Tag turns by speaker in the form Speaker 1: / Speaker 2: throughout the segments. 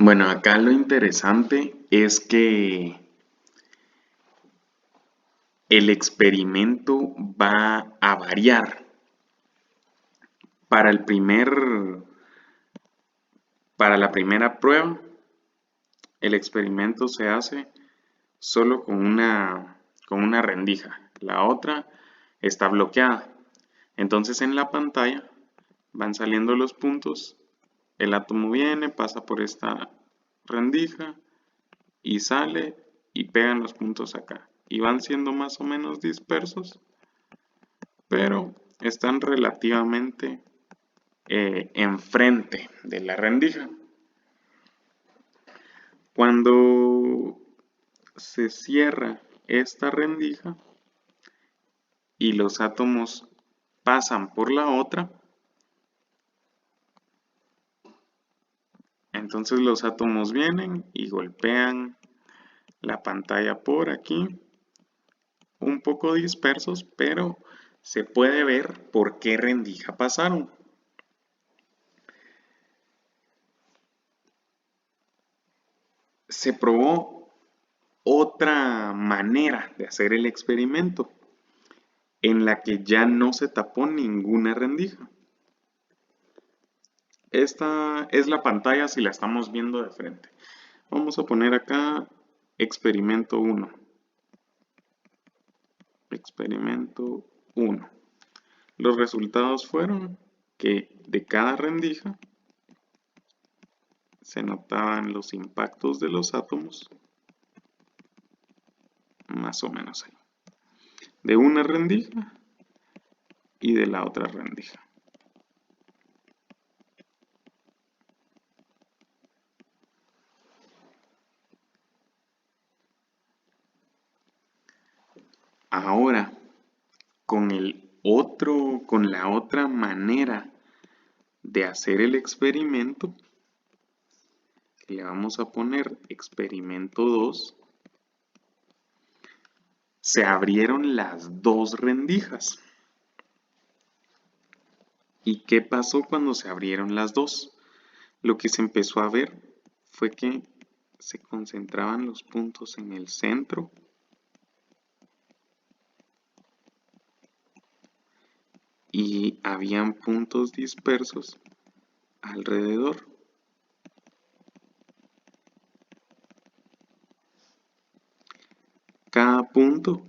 Speaker 1: Bueno, acá lo interesante es que el experimento va a variar. Para para la primera prueba, el experimento se hace solo con una rendija. La otra está bloqueada. Entonces en la pantalla van saliendo los puntos. El átomo viene, pasa por esta rendija y sale y pegan los puntos acá. Y van siendo más o menos dispersos, pero están relativamente enfrente de la rendija. Cuando se cierra esta rendija y los átomos pasan por la otra, entonces los átomos vienen y golpean la pantalla por aquí, un poco dispersos, pero se puede ver por qué rendija pasaron. Se probó otra manera de hacer el experimento, en la que ya no se tapó ninguna rendija. Esta es la pantalla si la estamos viendo de frente. Vamos a poner acá experimento 1. Experimento 1. Los resultados fueron que de cada rendija se notaban los impactos de los átomos, más o menos ahí, de una rendija y de la otra rendija. Ahora, con la otra manera de hacer el experimento, le vamos a poner experimento 2, se abrieron las dos rendijas. ¿Y qué pasó cuando se abrieron las dos? Lo que se empezó a ver fue que se concentraban los puntos en el centro y habían puntos dispersos alrededor. Cada punto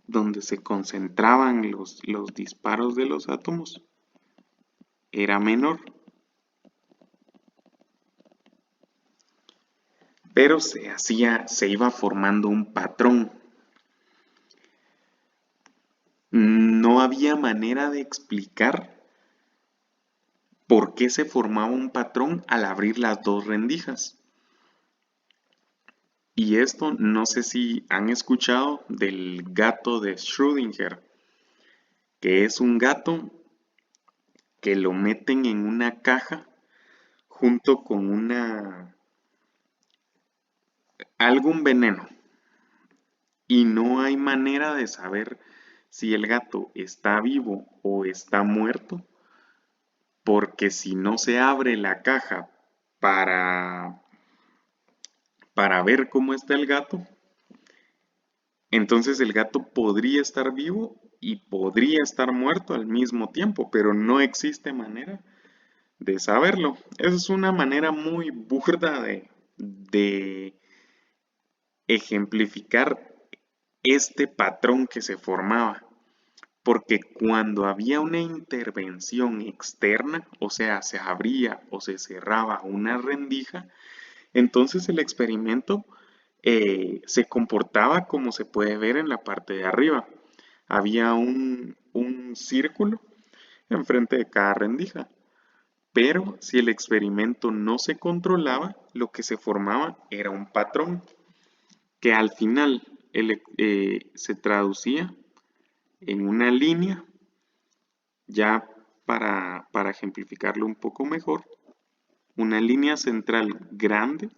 Speaker 1: donde se concentraban los disparos de los átomos era menor, pero se iba formando un patrón. No había manera de explicar por qué se formaba un patrón al abrir las dos rendijas. Y esto no sé si han escuchado del gato de Schrödinger, que es un gato que lo meten en una caja junto con algún veneno. Y no hay manera de saber si el gato está vivo o está muerto, porque si no se abre la caja para, para ver cómo está el gato, entonces el gato podría estar vivo y podría estar muerto al mismo tiempo, pero no existe manera de saberlo. Esa es una manera muy burda de ejemplificar este patrón que se formaba. Porque cuando había una intervención externa, o sea, se abría o se cerraba una rendija, entonces el experimento se comportaba como se puede ver en la parte de arriba. Había un círculo enfrente de cada rendija. Pero si el experimento no se controlaba, lo que se formaba era un patrón que al final se traducía en una línea, ya para ejemplificarlo un poco mejor, una línea central grande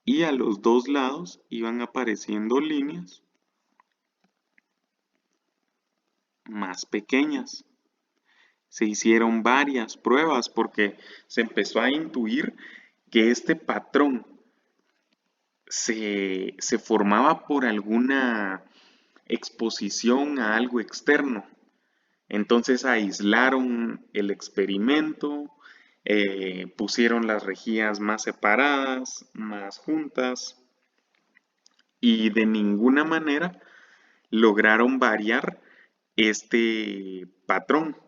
Speaker 1: y a los dos lados iban apareciendo líneas más pequeñas. Se hicieron varias pruebas porque se empezó a intuir que este patrón se formaba por alguna exposición a algo externo. Entonces aislaron el experimento, pusieron las rejillas más separadas, más juntas, y de ninguna manera lograron variar este patrón.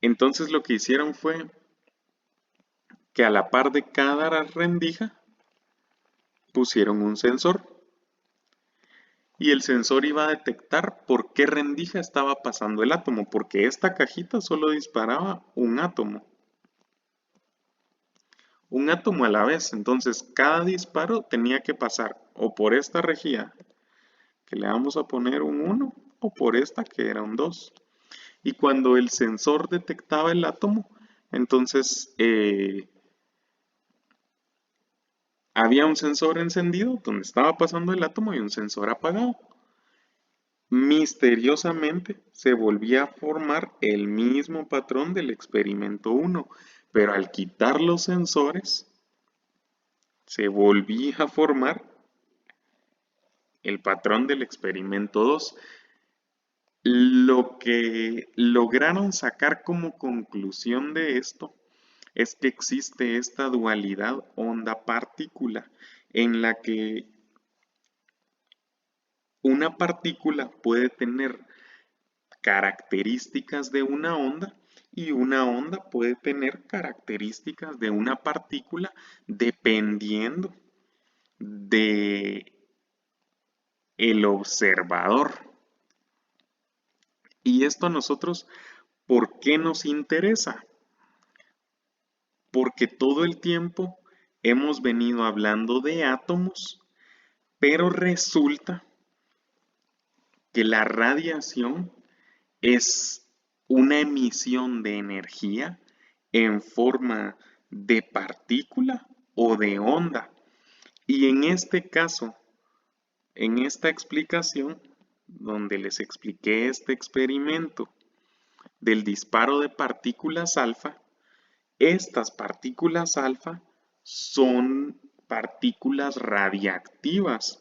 Speaker 1: Entonces lo que hicieron fue que a la par de cada rendija pusieron un sensor y el sensor iba a detectar por qué rendija estaba pasando el átomo, porque esta cajita solo disparaba un átomo a la vez. Entonces cada disparo tenía que pasar o por esta rejilla que le vamos a poner un 1 o por esta que era un 2. Y cuando el sensor detectaba el átomo, entonces había un sensor encendido donde estaba pasando el átomo y un sensor apagado. Misteriosamente se volvía a formar el mismo patrón del experimento 1, pero al quitar los sensores se volvía a formar el patrón del experimento 2. Lo que lograron sacar como conclusión de esto es que existe esta dualidad onda-partícula en la que una partícula puede tener características de una onda y una onda puede tener características de una partícula dependiendo de el observador. Y esto a nosotros, ¿por qué nos interesa? Porque todo el tiempo hemos venido hablando de átomos, pero resulta que la radiación es una emisión de energía en forma de partícula o de onda. Y en este caso, en esta explicación, donde les expliqué este experimento del disparo de partículas alfa, estas partículas alfa son partículas radiactivas.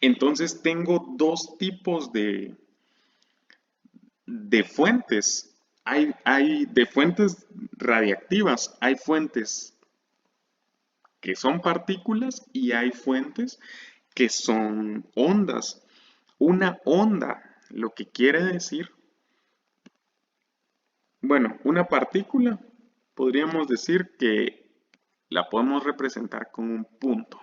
Speaker 1: Entonces tengo dos tipos de fuentes. Hay de fuentes radiactivas, hay fuentes que son partículas y hay fuentes que son ondas. Una onda, lo que quiere decir, bueno, una partícula, podríamos decir que la podemos representar con un punto.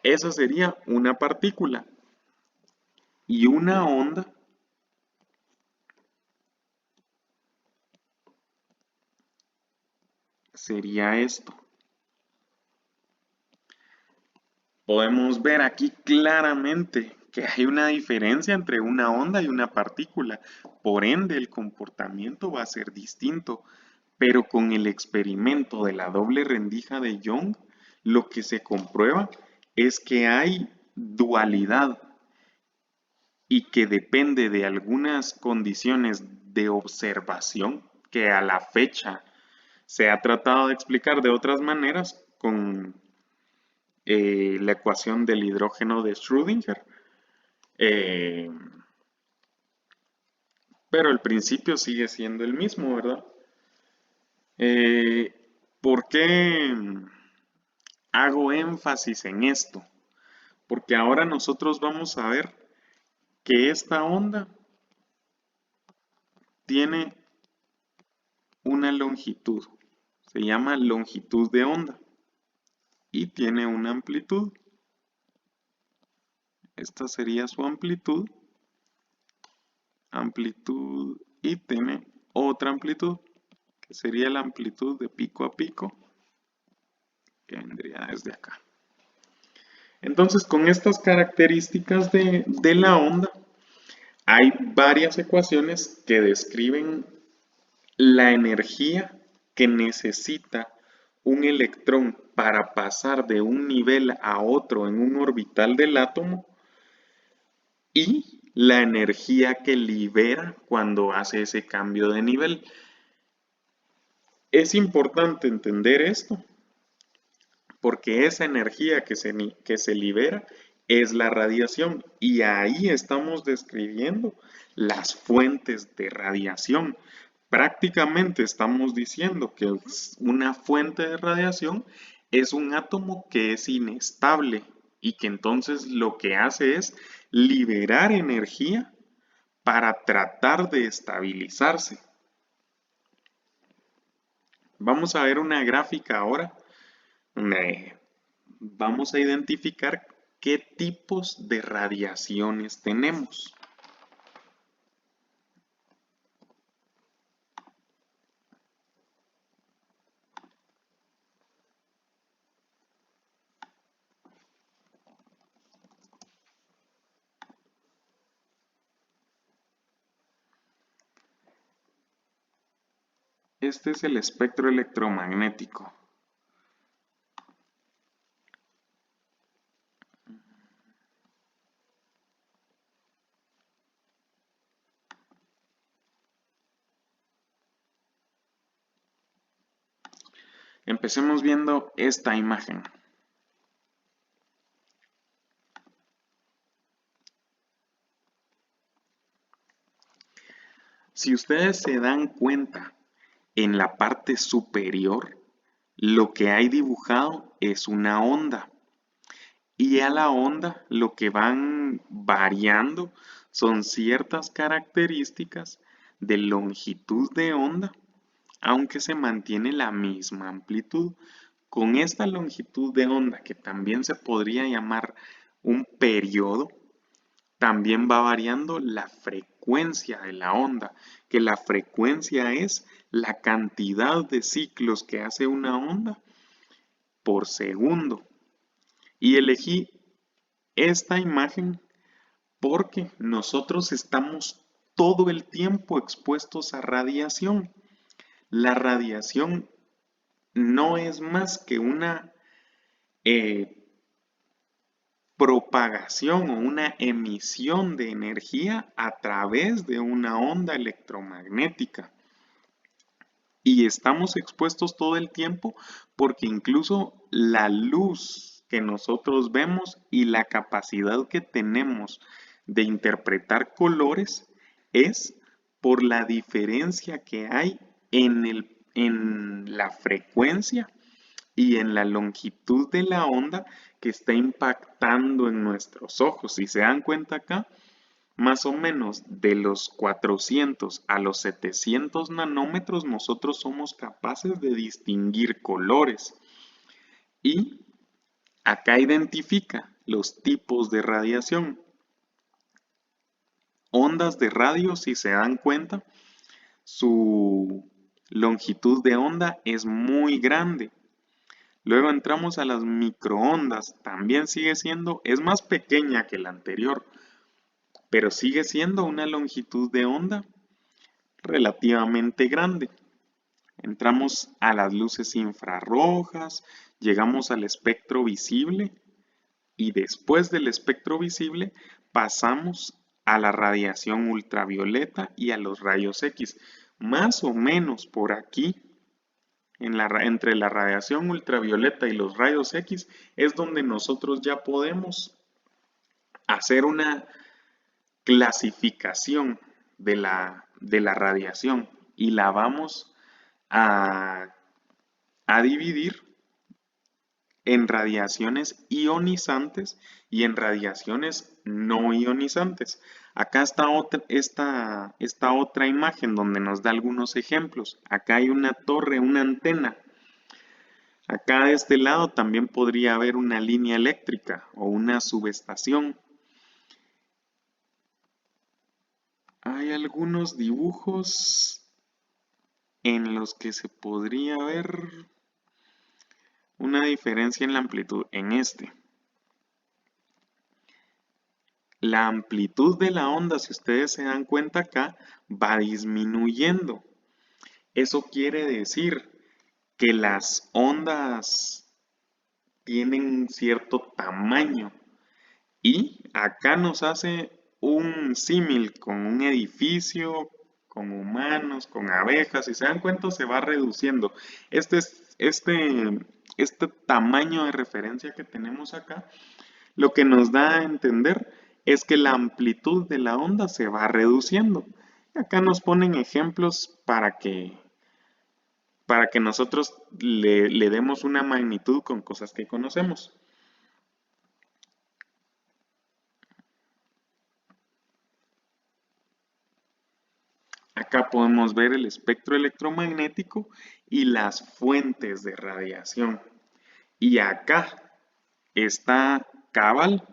Speaker 1: Esa sería una partícula. Y una onda sería esto. Podemos ver aquí claramente que hay una diferencia entre una onda y una partícula. Por ende, el comportamiento va a ser distinto. Pero con el experimento de la doble rendija de Young, lo que se comprueba es que hay dualidad y que depende de algunas condiciones de observación que a la fecha se ha tratado de explicar de otras maneras con la ecuación del hidrógeno de Schrödinger. Eh, pero el principio sigue siendo el mismo, ¿verdad? Eh, ¿Por qué hago énfasis en esto? Porque ahora nosotros vamos a ver que esta onda tiene una longitud, se llama longitud de onda, y tiene una amplitud. Esta sería su amplitud, y tiene otra amplitud, que sería la amplitud de pico a pico, que vendría desde acá. Entonces, con estas características de la onda, hay varias ecuaciones que describen la energía que necesita un electrón para pasar de un nivel a otro en un orbital del átomo y la energía que libera cuando hace ese cambio de nivel. Es importante entender esto porque esa energía que se libera es la radiación y ahí estamos describiendo las fuentes de radiación. Prácticamente estamos diciendo que una fuente de radiación es un átomo que es inestable y que entonces lo que hace es liberar energía para tratar de estabilizarse. Vamos a ver una gráfica ahora donde vamos a identificar qué tipos de radiaciones tenemos. Este es el espectro electromagnético. Empecemos viendo esta imagen. Si ustedes se dan cuenta, en la parte superior, lo que hay dibujado es una onda. Y a la onda lo que van variando son ciertas características de longitud de onda, aunque se mantiene la misma amplitud. Con esta longitud de onda, que también se podría llamar un periodo, también va variando la frecuencia de la onda, que la frecuencia es la cantidad de ciclos que hace una onda por segundo. Y elegí esta imagen porque nosotros estamos todo el tiempo expuestos a radiación. La radiación no es más que una eh, propagación o una emisión de energía a través de una onda electromagnética. Y estamos expuestos todo el tiempo porque incluso la luz que nosotros vemos y la capacidad que tenemos de interpretar colores es por la diferencia que hay en la frecuencia y en la longitud de la onda que está impactando en nuestros ojos. Si se dan cuenta acá, más o menos de los 400 a los 700 nanómetros nosotros somos capaces de distinguir colores. Y acá identifica los tipos de radiación. Ondas de radio, si se dan cuenta, su longitud de onda es muy grande. Luego entramos a las microondas, también sigue siendo, es más pequeña que la anterior, pero sigue siendo una longitud de onda relativamente grande. Entramos a las luces infrarrojas, llegamos al espectro visible y después del espectro visible pasamos a la radiación ultravioleta y a los rayos X. Más o menos por aquí, entre la radiación ultravioleta y los rayos X, es donde nosotros ya podemos hacer una clasificación de la radiación y la vamos a, a dividir en radiaciones ionizantes y en radiaciones no ionizantes. Acá está esta otra imagen donde nos da algunos ejemplos. Acá hay una torre, una antena. Acá de este lado también podría haber una línea eléctrica o una subestación. Hay algunos dibujos en los que se podría ver una diferencia en la amplitud. En este, la amplitud de la onda, si ustedes se dan cuenta acá, va disminuyendo. Eso quiere decir que las ondas tienen un cierto tamaño y acá nos hace un símil con un edificio, con humanos, con abejas, si se dan cuenta se va reduciendo. Este tamaño de referencia que tenemos acá, lo que nos da a entender es que la amplitud de la onda se va reduciendo. Acá nos ponen ejemplos para que nosotros le demos una magnitud con cosas que conocemos. Acá podemos ver el espectro electromagnético y las fuentes de radiación. Y acá está cabal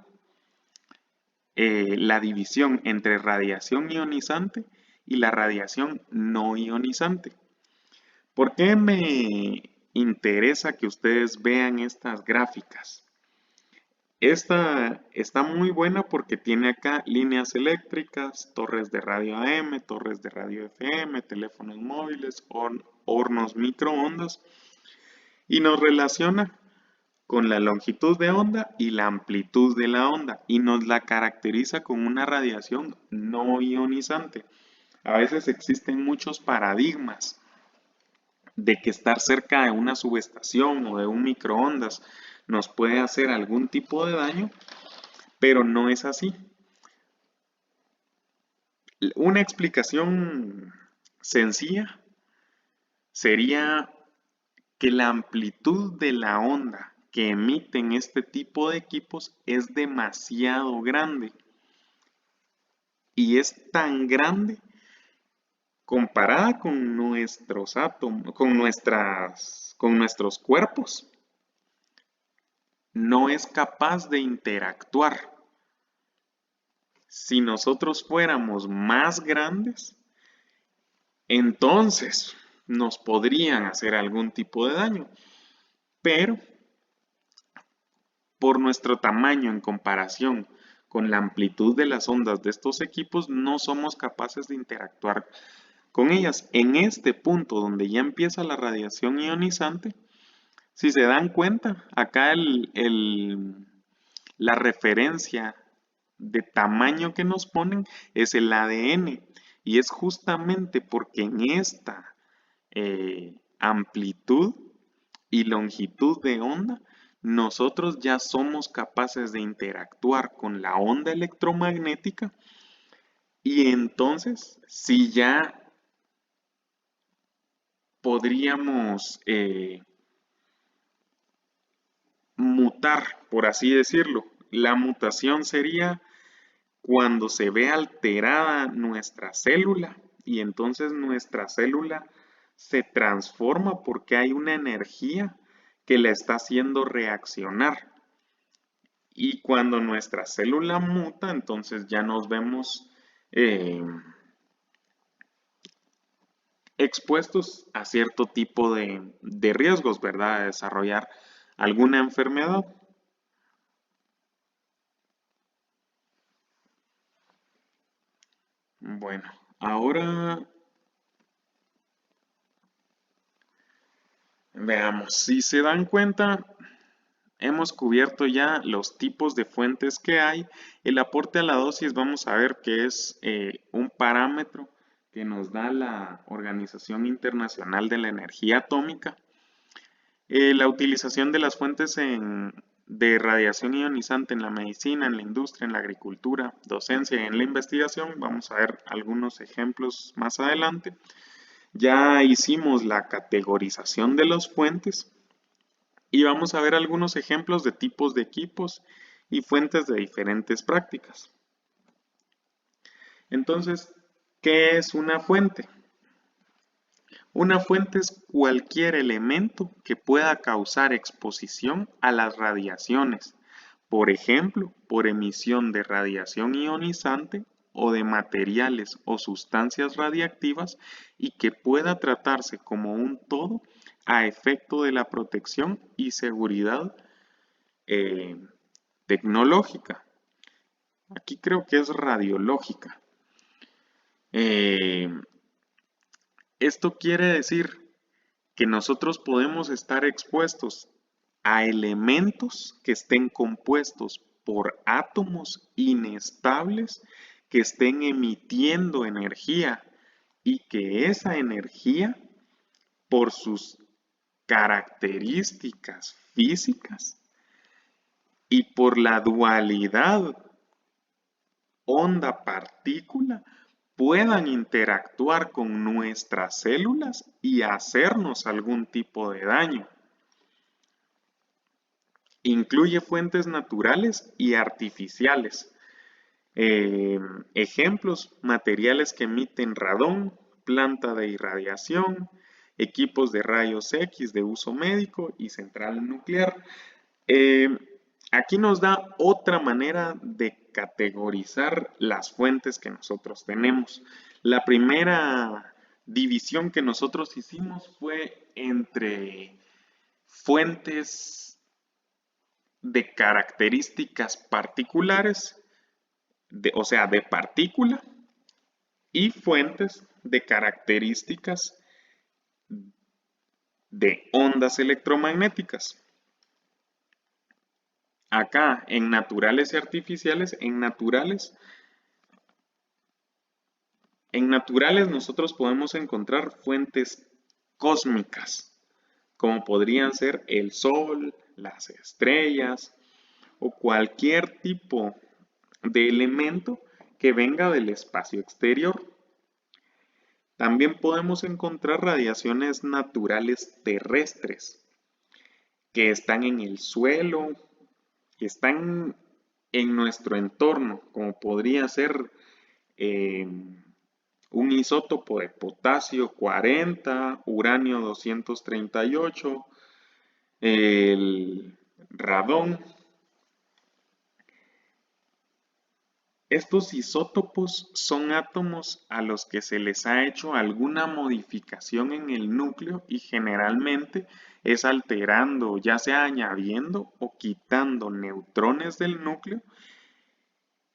Speaker 1: la división entre radiación ionizante y la radiación no ionizante. ¿Por qué me interesa que ustedes vean estas gráficas? Esta está muy buena porque tiene acá líneas eléctricas, torres de radio AM, torres de radio FM, teléfonos móviles, hornos microondas y nos relaciona con la longitud de onda y la amplitud de la onda y nos la caracteriza con una radiación no ionizante. A veces existen muchos paradigmas de que estar cerca de una subestación o de un microondas nos puede hacer algún tipo de daño, pero no es así. Una explicación sencilla sería que la amplitud de la onda que emiten este tipo de equipos es demasiado grande y es tan grande comparada con nuestros átomos, con nuestros cuerpos, no es capaz de interactuar. Si nosotros fuéramos más grandes, entonces nos podrían hacer algún tipo de daño, pero por nuestro tamaño en comparación con la amplitud de las ondas de estos equipos, no somos capaces de interactuar con ellas. En este punto donde ya empieza la radiación ionizante, si se dan cuenta, acá la referencia de tamaño que nos ponen es el ADN y es justamente porque en esta amplitud y longitud de onda nosotros ya somos capaces de interactuar con la onda electromagnética y entonces si ya podríamos mutar, por así decirlo. La mutación sería cuando se ve alterada nuestra célula y entonces nuestra célula se transforma porque hay una energía que la está haciendo reaccionar. Y cuando nuestra célula muta, entonces ya nos vemos expuestos a cierto tipo de riesgos, ¿verdad? De desarrollar alguna enfermedad. Bueno, ahora veamos, si se dan cuenta, hemos cubierto ya los tipos de fuentes que hay. El aporte a la dosis vamos a ver que es un parámetro que nos da la Organización Internacional de la Energía Atómica. La utilización de las fuentes de radiación ionizante en la medicina, en la industria, en la agricultura, docencia y en la investigación. Vamos a ver algunos ejemplos más adelante. Ya hicimos la categorización de las fuentes y vamos a ver algunos ejemplos de tipos de equipos y fuentes de diferentes prácticas. Entonces, ¿qué es una fuente? Una fuente es cualquier elemento que pueda causar exposición a las radiaciones, por ejemplo, por emisión de radiación ionizante o de materiales o sustancias radiactivas y que pueda tratarse como un todo a efecto de la protección y seguridad tecnológica. Aquí creo que es radiológica. Esto quiere decir que nosotros podemos estar expuestos a elementos que estén compuestos por átomos inestables que estén emitiendo energía y que esa energía, por sus características físicas y por la dualidad onda-partícula, puedan interactuar con nuestras células y hacernos algún tipo de daño. Incluye fuentes naturales y artificiales. Ejemplos: materiales que emiten radón, planta de irradiación, equipos de rayos X de uso médico y central nuclear. Eh, Aquí nos da otra manera de categorizar las fuentes que nosotros tenemos. La primera división que nosotros hicimos fue entre fuentes de características particulares, o sea, de partícula, y fuentes de características de ondas electromagnéticas. Acá, en naturales y artificiales, en naturales nosotros podemos encontrar fuentes cósmicas, como podrían ser el Sol, las estrellas o cualquier tipo de elemento que venga del espacio exterior. También podemos encontrar radiaciones naturales terrestres que están en el suelo, que están en nuestro entorno, como podría ser un isótopo de potasio 40, uranio 238, el radón. Estos isótopos son átomos a los que se les ha hecho alguna modificación en el núcleo y generalmente es alterando, ya sea añadiendo o quitando neutrones del núcleo,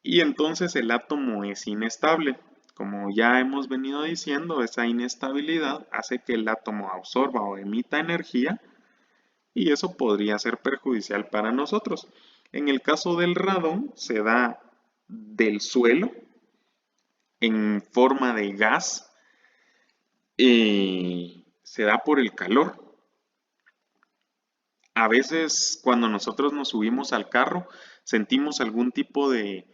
Speaker 1: y entonces el átomo es inestable. Como ya hemos venido diciendo, esa inestabilidad hace que el átomo absorba o emita energía y eso podría ser perjudicial para nosotros. En el caso del radón se da del suelo en forma de gas y se da por el calor. A veces cuando nosotros nos subimos al carro sentimos algún tipo de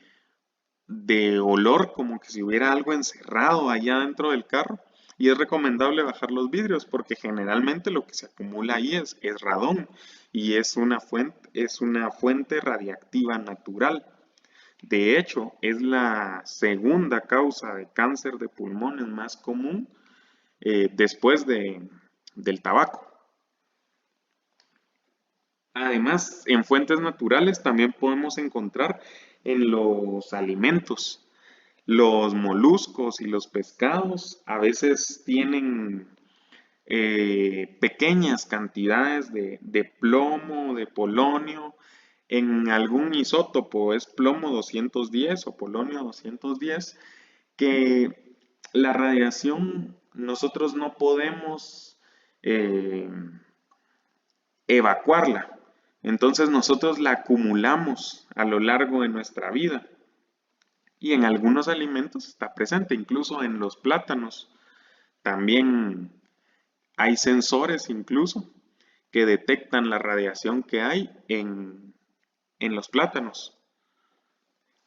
Speaker 1: olor, como que si hubiera algo encerrado allá dentro del carro, y es recomendable bajar los vidrios porque generalmente lo que se acumula ahí es radón y es una fuente radiactiva natural. De hecho, es la segunda causa de cáncer de pulmones más común después del tabaco. Además, en fuentes naturales también podemos encontrar en los alimentos. Los moluscos y los pescados a veces tienen pequeñas cantidades de plomo, de polonio. En algún isótopo es plomo 210 o polonio 210, que la radiación nosotros no podemos eh, evacuarla. Entonces nosotros la acumulamos a lo largo de nuestra vida. Y en algunos alimentos está presente, incluso en los plátanos. También hay sensores incluso que detectan la radiación que hay en los plátanos.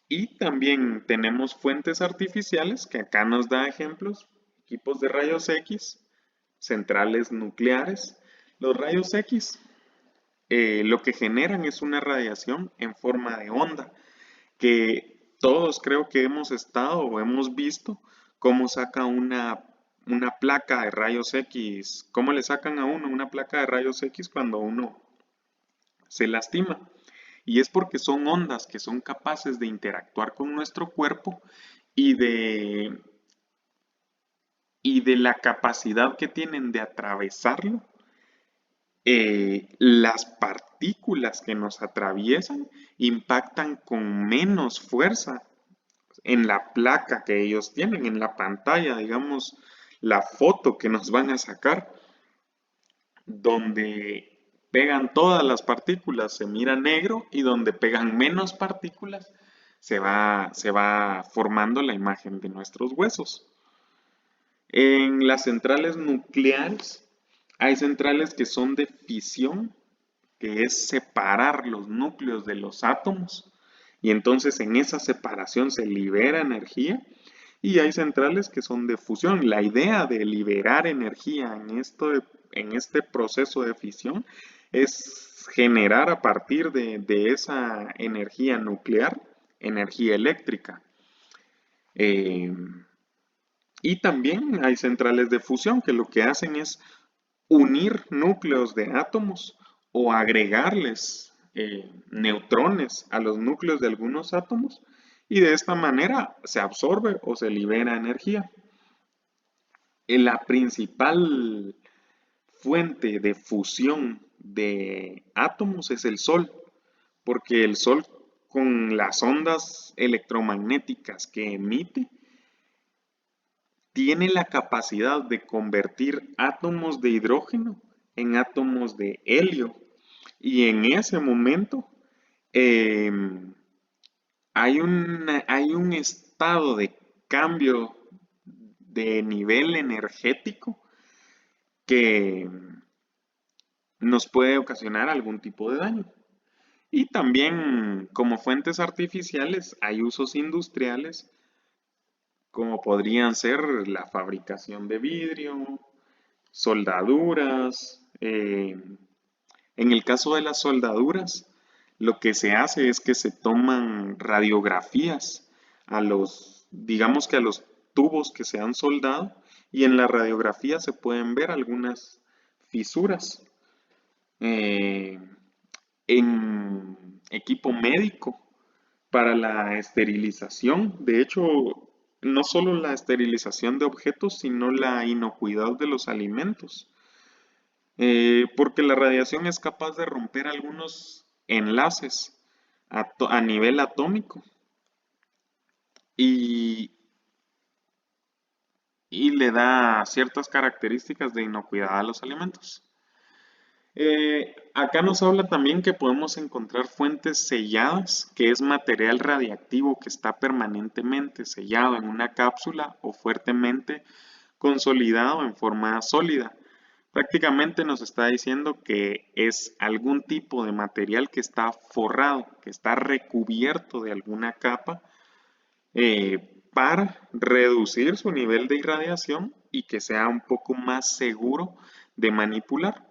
Speaker 1: Y también tenemos fuentes artificiales que acá nos da ejemplos, equipos de rayos X, centrales nucleares. Los rayos X lo que generan es una radiación en forma de onda que todos creo que hemos estado o hemos visto cómo saca una placa de rayos X, cómo le sacan a uno una placa de rayos X cuando uno se lastima. Y es porque son ondas que son capaces de interactuar con nuestro cuerpo y de la capacidad que tienen de atravesarlo. Las partículas que nos atraviesan impactan con menos fuerza en la placa que ellos tienen, en la pantalla, digamos, la foto que nos van a sacar, donde pegan todas las partículas se mira negro y donde pegan menos partículas se va formando la imagen de nuestros huesos. En las centrales nucleares hay centrales que son de fisión, que es separar los núcleos de los átomos, y entonces en esa separación se libera energía, y hay centrales que son de fusión. La idea de liberar energía en este proceso de fisión es generar a partir de esa energía nuclear energía eléctrica. Eh, y también hay centrales de fusión que lo que hacen es unir núcleos de átomos o agregarles neutrones a los núcleos de algunos átomos y de esta manera se absorbe o se libera energía. La principal fuente de fusión de átomos es el Sol, porque el Sol con las ondas electromagnéticas que emite tiene la capacidad de convertir átomos de hidrógeno en átomos de helio. Y en ese momento eh, hay un estado de cambio de nivel energético que nos puede ocasionar algún tipo de daño. Y también como fuentes artificiales hay usos industriales como podrían ser la fabricación de vidrio, soldaduras. En el caso de las soldaduras, lo que se hace es que se toman radiografías a digamos que a los tubos que se han soldado, y en la radiografía se pueden ver algunas fisuras. Eh, en equipo médico para la esterilización. De hecho, no solo la esterilización de objetos, sino la inocuidad de los alimentos. Porque la radiación es capaz de romper algunos enlaces a nivel atómico y, y le da ciertas características de inocuidad a los alimentos. Acá nos habla también que podemos encontrar fuentes selladas, que es material radiactivo que está permanentemente sellado en una cápsula o fuertemente consolidado en forma sólida. Prácticamente nos está diciendo que es algún tipo de material que está forrado, que está recubierto de alguna capa para reducir su nivel de irradiación y que sea un poco más seguro de manipular.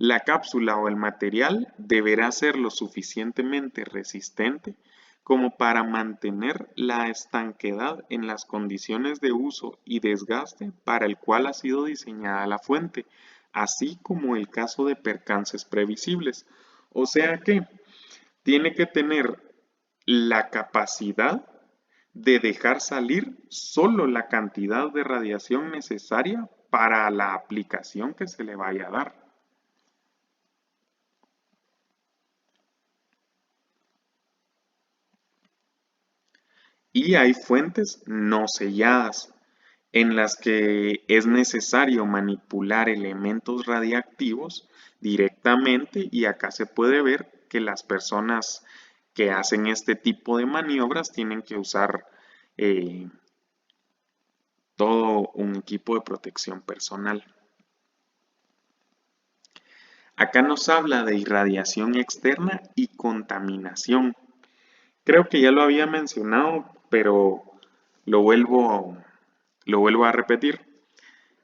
Speaker 1: La cápsula o el material deberá ser lo suficientemente resistente como para mantener la estanquedad en las condiciones de uso y desgaste para el cual ha sido diseñada la fuente, así como el caso de percances previsibles. O sea que tiene que tener la capacidad de dejar salir solo la cantidad de radiación necesaria para la aplicación que se le vaya a dar. Y hay fuentes no selladas, en las que es necesario manipular elementos radiactivos directamente, y acá se puede ver que las personas que hacen este tipo de maniobras tienen que usar eh, todo un equipo de protección personal. Acá nos habla de irradiación externa y contaminación. Creo que ya lo había mencionado, pero lo lo vuelvo a repetir.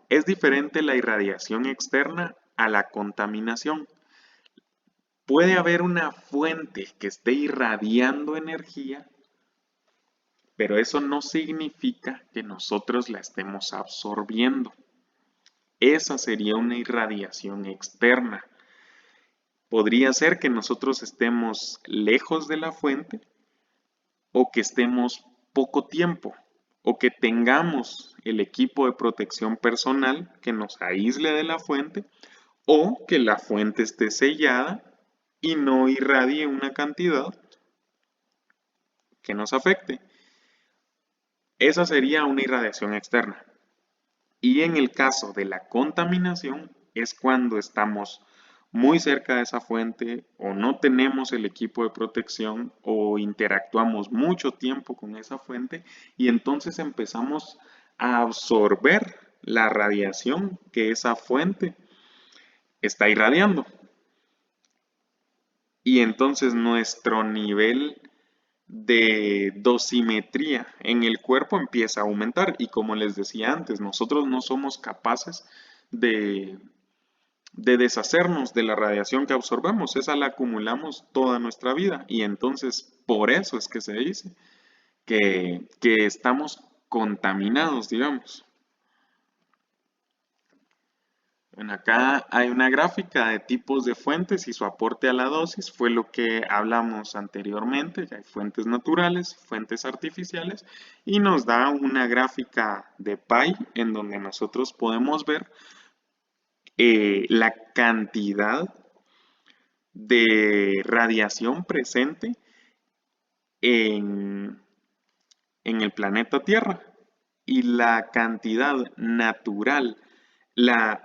Speaker 1: Es diferente la irradiación externa a la contaminación. Puede haber una fuente que esté irradiando energía, pero eso no significa que nosotros la estemos absorbiendo. Esa sería una irradiación externa. Podría ser que nosotros estemos lejos de la fuente o que estemos poco tiempo o que tengamos el equipo de protección personal que nos aísle de la fuente, o que la fuente esté sellada y no irradie una cantidad que nos afecte. Esa sería una irradiación externa. Y en el caso de la contaminación es cuando estamos muy cerca de esa fuente o no tenemos el equipo de protección o interactuamos mucho tiempo con esa fuente y entonces empezamos a absorber la radiación que esa fuente está irradiando. Y entonces nuestro nivel de dosimetría en el cuerpo empieza a aumentar. Y como les decía antes, nosotros no somos capaces de, de deshacernos de la radiación que absorbemos. Esa la acumulamos toda nuestra vida. Y entonces por eso es que se dice que estamos contaminados, digamos. Bueno, acá hay una gráfica de tipos de fuentes y su aporte a la dosis fue lo que hablamos anteriormente. Hay fuentes naturales, fuentes artificiales y nos da una gráfica de pie en donde nosotros podemos ver la cantidad de radiación presente en, en el planeta Tierra y la cantidad natural,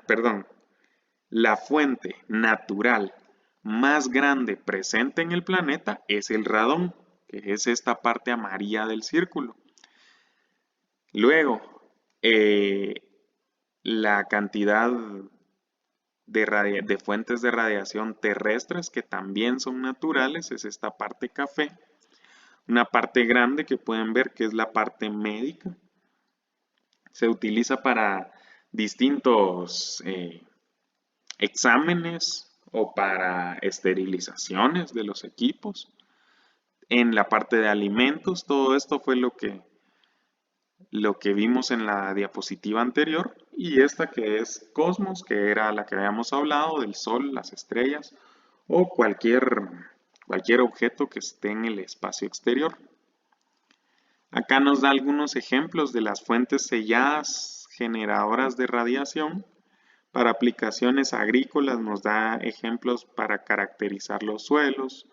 Speaker 1: perdón, la fuente natural más grande presente en el planeta es el radón, que es esta parte amarilla del círculo. Luego, la cantidad de fuentes de radiación terrestres que también son naturales es esta parte café. Una parte grande que pueden ver que es la parte médica. Se utiliza para distintos exámenes o para esterilizaciones de los equipos. En la parte de alimentos, todo esto fue lo que vimos en la diapositiva anterior y esta que es Cosmos, que era la que habíamos hablado del Sol, las estrellas o cualquier objeto que esté en el espacio exterior. Acá nos da algunos ejemplos de las fuentes selladas generadoras de radiación. Para aplicaciones agrícolas nos da ejemplos para caracterizar los suelos.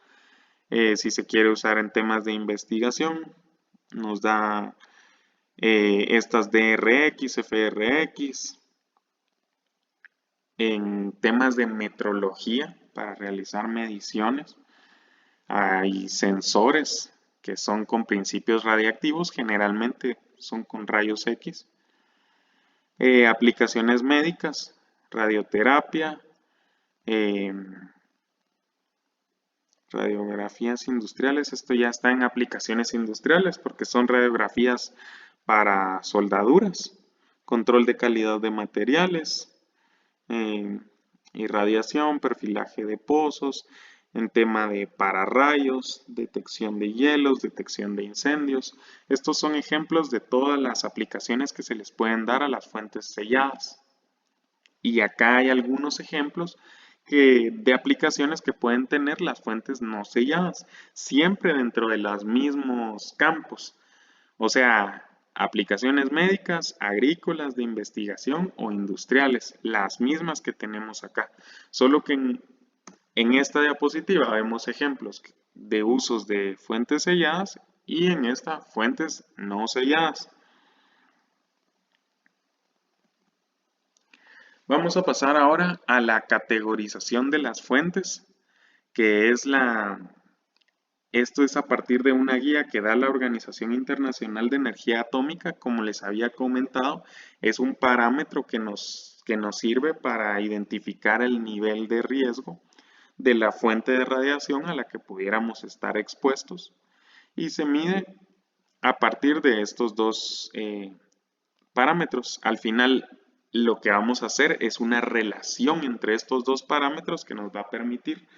Speaker 1: Si se quiere usar en temas de investigación, nos da estas DRX, FRX. En temas de metrología, para realizar mediciones, hay sensores que son con principios radiactivos, generalmente son con rayos X. Aplicaciones médicas, radioterapia, radiografías industriales, esto ya está en aplicaciones industriales porque son radiografías para soldaduras, control de calidad de materiales, irradiación, perfilaje de pozos, en tema de pararrayos, detección de hielos, detección de incendios. Estos son ejemplos de todas las aplicaciones que se les pueden dar a las fuentes selladas. Y acá hay algunos ejemplos de aplicaciones que pueden tener las fuentes no selladas, siempre dentro de los mismos campos. O sea, aplicaciones médicas, agrícolas, de investigación o industriales, las mismas que tenemos acá. Solo que en esta diapositiva vemos ejemplos de usos de fuentes selladas y en esta fuentes no selladas. Vamos a pasar ahora a la categorización de las fuentes, que es esto es a partir de una guía que da la Organización Internacional de Energía Atómica, como les había comentado, es un parámetro que nos sirve para identificar el nivel de riesgo de la fuente de radiación a la que pudiéramos estar expuestos y se mide a partir de estos dos parámetros. Al final, lo que vamos a hacer es una relación entre estos dos parámetros que nos va a permitir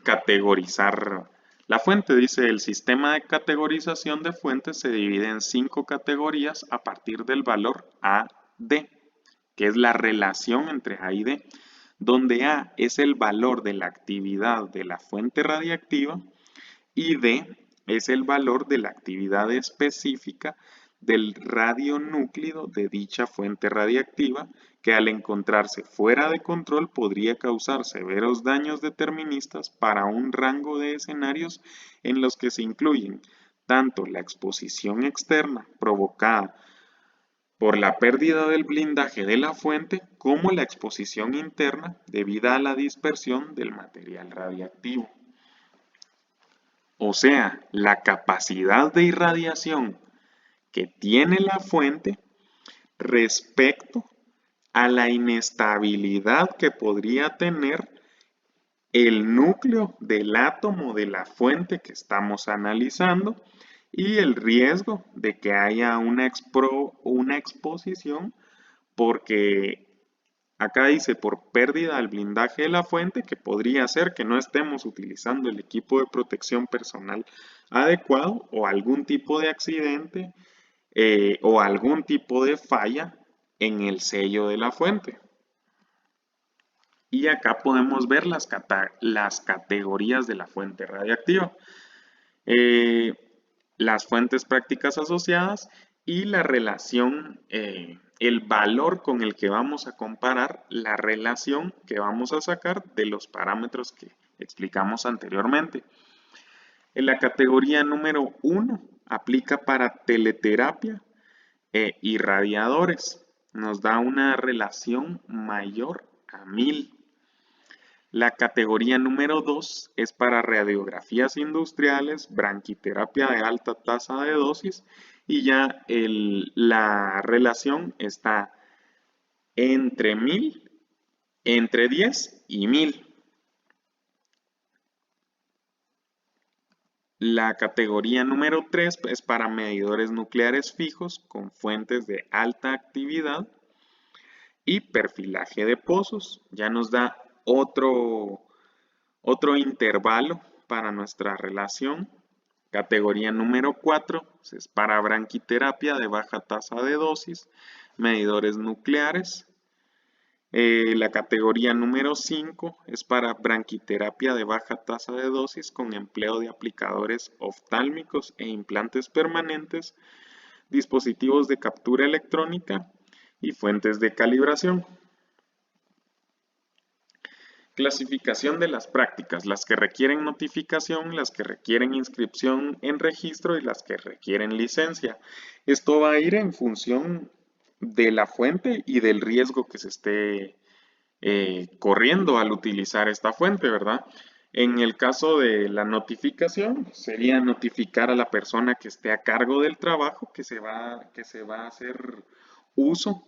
Speaker 1: categorizar la fuente. Dice, el sistema de categorización de fuentes se divide en 5 categorías a partir del valor AD, que es la relación entre A y D, donde A es el valor de la actividad de la fuente radiactiva y D es el valor de la actividad específica del radionúclido de dicha fuente radiactiva que al encontrarse fuera de control podría causar severos daños deterministas para un rango de escenarios en los que se incluyen tanto la exposición externa provocada por la pérdida del blindaje de la fuente como la exposición interna debido a la dispersión del material radiactivo. O sea, la capacidad de irradiación que tiene la fuente respecto a la inestabilidad que podría tener el núcleo del átomo de la fuente que estamos analizando y el riesgo de que haya una exposición porque acá dice por pérdida del blindaje de la fuente, que podría ser que no estemos utilizando el equipo de protección personal adecuado o algún tipo de accidente o algún tipo de falla en el sello de la fuente. Y acá podemos ver las categorías de la fuente radiactiva. Eh, las fuentes prácticas asociadas y la relación, el valor con el que vamos a comparar la relación que vamos a sacar de los parámetros que explicamos anteriormente. En la categoría número 1 aplica para teleterapia y radiadores. Nos da una relación mayor a 1000. La categoría número 2 es para radiografías industriales, branquiterapia de alta tasa de dosis y ya la relación está entre 1000, entre 10 y 1000. La categoría número 3 es para medidores nucleares fijos con fuentes de alta actividad y perfilaje de pozos. Ya nos da otro intervalo para nuestra relación. Categoría número 4 es para branquiterapia de baja tasa de dosis, medidores nucleares. La categoría número 5 es para branquiterapia de baja tasa de dosis con empleo de aplicadores oftálmicos e implantes permanentes, dispositivos de captura electrónica y fuentes de calibración. Clasificación de las prácticas, las que requieren notificación, las que requieren inscripción en registro y las que requieren licencia. Esto va a ir en función de la fuente y del riesgo que se esté corriendo al utilizar esta fuente, ¿verdad? En el caso de la notificación, sería notificar a la persona que esté a cargo del trabajo que se va a hacer uso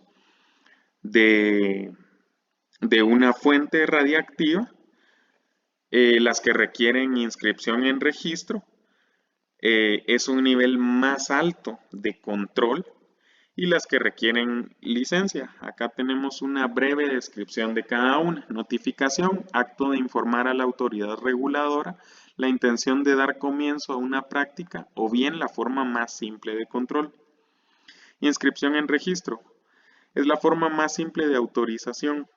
Speaker 1: de una fuente radiactiva, las que requieren inscripción en registro, es un nivel más alto de control y las que requieren licencia. Acá tenemos una breve descripción de cada una. Notificación, acto de informar a la autoridad reguladora la intención de dar comienzo a una práctica o bien la forma más simple de control. Inscripción en registro, es la forma más simple de autorización.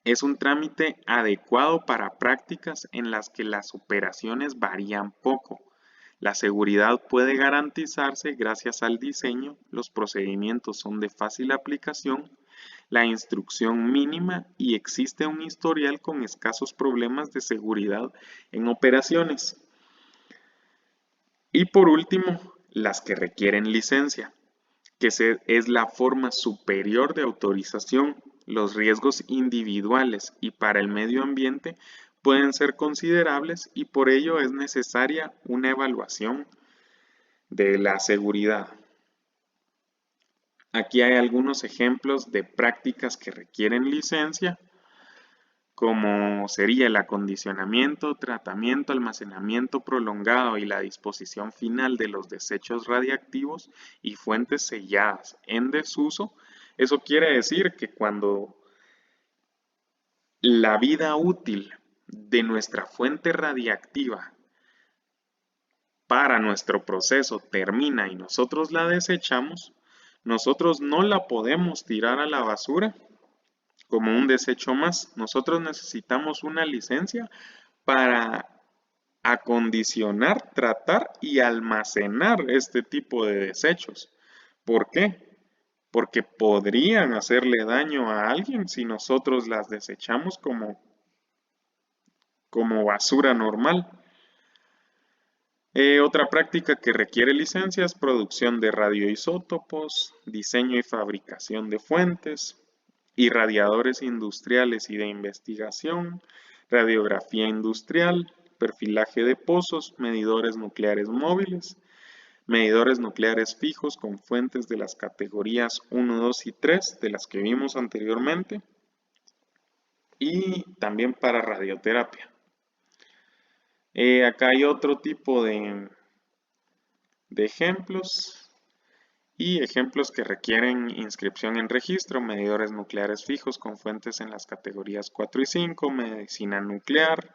Speaker 1: Es un trámite adecuado para prácticas en las que las operaciones varían poco. La seguridad puede garantizarse gracias al diseño, los procedimientos son de fácil aplicación, la instrucción mínima y existe un historial con escasos problemas de seguridad en operaciones. Y por último, las que requieren licencia, que es la forma superior de autorización. Los riesgos individuales y para el medio ambiente pueden ser considerables y por ello es necesaria una evaluación de la seguridad. Aquí hay algunos ejemplos de prácticas que requieren licencia, como sería el acondicionamiento, tratamiento, almacenamiento prolongado y la disposición final de los desechos radiactivos y fuentes selladas en desuso. Eso quiere decir que cuando la vida útil de nuestra fuente radiactiva para nuestro proceso termina y nosotros la desechamos, nosotros no la podemos tirar a la basura como un desecho más. Nosotros necesitamos una licencia para acondicionar, tratar y almacenar este tipo de desechos. ¿Por qué? Porque podrían hacerle daño a alguien si nosotros las desechamos como basura normal. Otra práctica que requiere licencias, producción de radioisótopos, diseño y fabricación de fuentes, irradiadores industriales y de investigación, radiografía industrial, perfilaje de pozos, medidores nucleares móviles, medidores nucleares fijos con fuentes de las categorías 1, 2 y 3 de las que vimos anteriormente, y también para radioterapia. Acá hay otro tipo de ejemplos y ejemplos que requieren inscripción en registro, medidores nucleares fijos con fuentes en las categorías 4 y 5, medicina nuclear,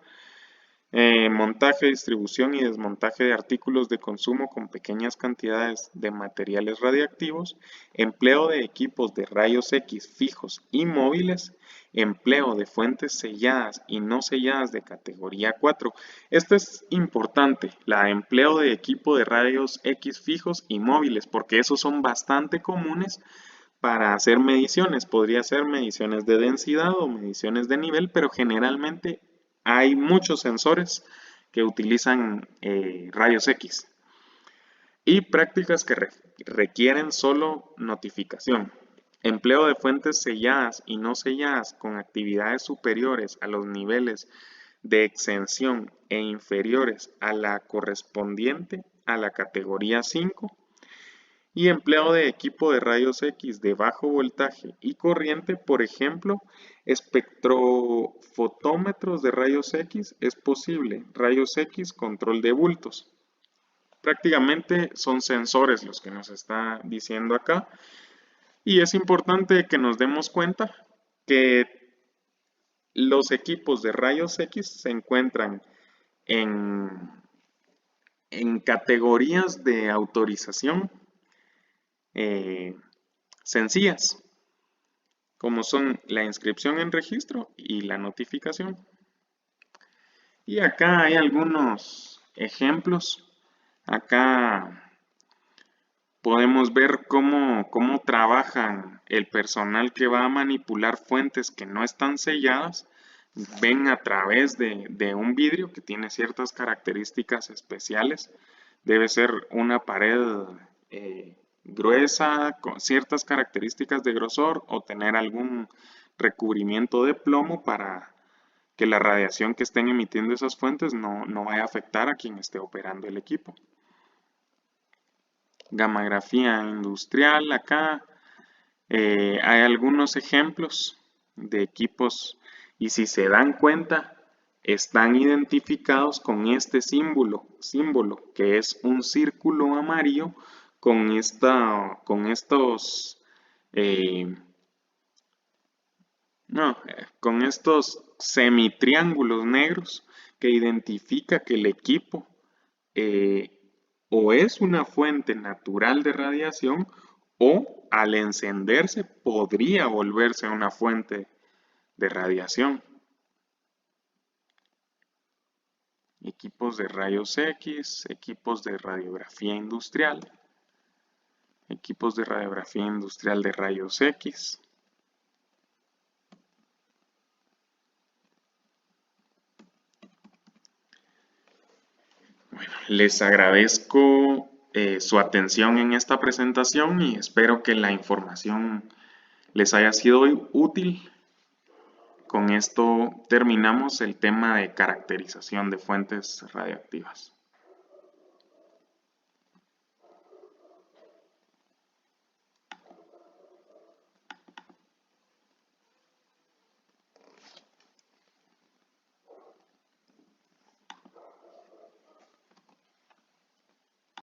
Speaker 1: montaje, distribución y desmontaje de artículos de consumo con pequeñas cantidades de materiales radiactivos, empleo de equipos de rayos X fijos y móviles, empleo de fuentes selladas y no selladas de categoría 4. Esto es importante, la empleo de equipo de rayos X fijos y móviles, porque esos son bastante comunes para hacer mediciones. Podría ser mediciones de densidad o mediciones de nivel, pero generalmente hay muchos sensores que utilizan rayos X y prácticas que requieren solo notificación. Empleo de fuentes selladas y no selladas con actividades superiores a los niveles de exención e inferiores a la correspondiente a la categoría 5 y empleo de equipo de rayos X de bajo voltaje y corriente, por ejemplo, espectrofotómetros de rayos X es posible, rayos X control de bultos. Prácticamente son sensores los que nos está diciendo acá y es importante que nos demos cuenta que los equipos de rayos X se encuentran en, en categorías de autorización sencillas, como son la inscripción en registro y la notificación. Y acá hay algunos ejemplos. Acá podemos ver cómo trabajan el personal que va a manipular fuentes que no están selladas. Ven a través de un vidrio que tiene ciertas características especiales. Debe ser una pared gruesa, con ciertas características de grosor o tener algún recubrimiento de plomo para que la radiación que estén emitiendo esas fuentes no vaya a afectar a quien esté operando el equipo. Gammagrafía industrial, acá hay algunos ejemplos de equipos y si se dan cuenta están identificados con este símbolo que es un círculo amarillo con estos con estos semitriángulos negros que identifica que el equipo eh, o es una fuente natural de radiación o al encenderse podría volverse una fuente de radiación. Equipos de rayos X, equipos de radiografía industrial, equipos de radiografía industrial de rayos X. Bueno, les agradezco su atención en esta presentación y espero que la información les haya sido útil. Con esto terminamos el tema de caracterización de fuentes radioactivas.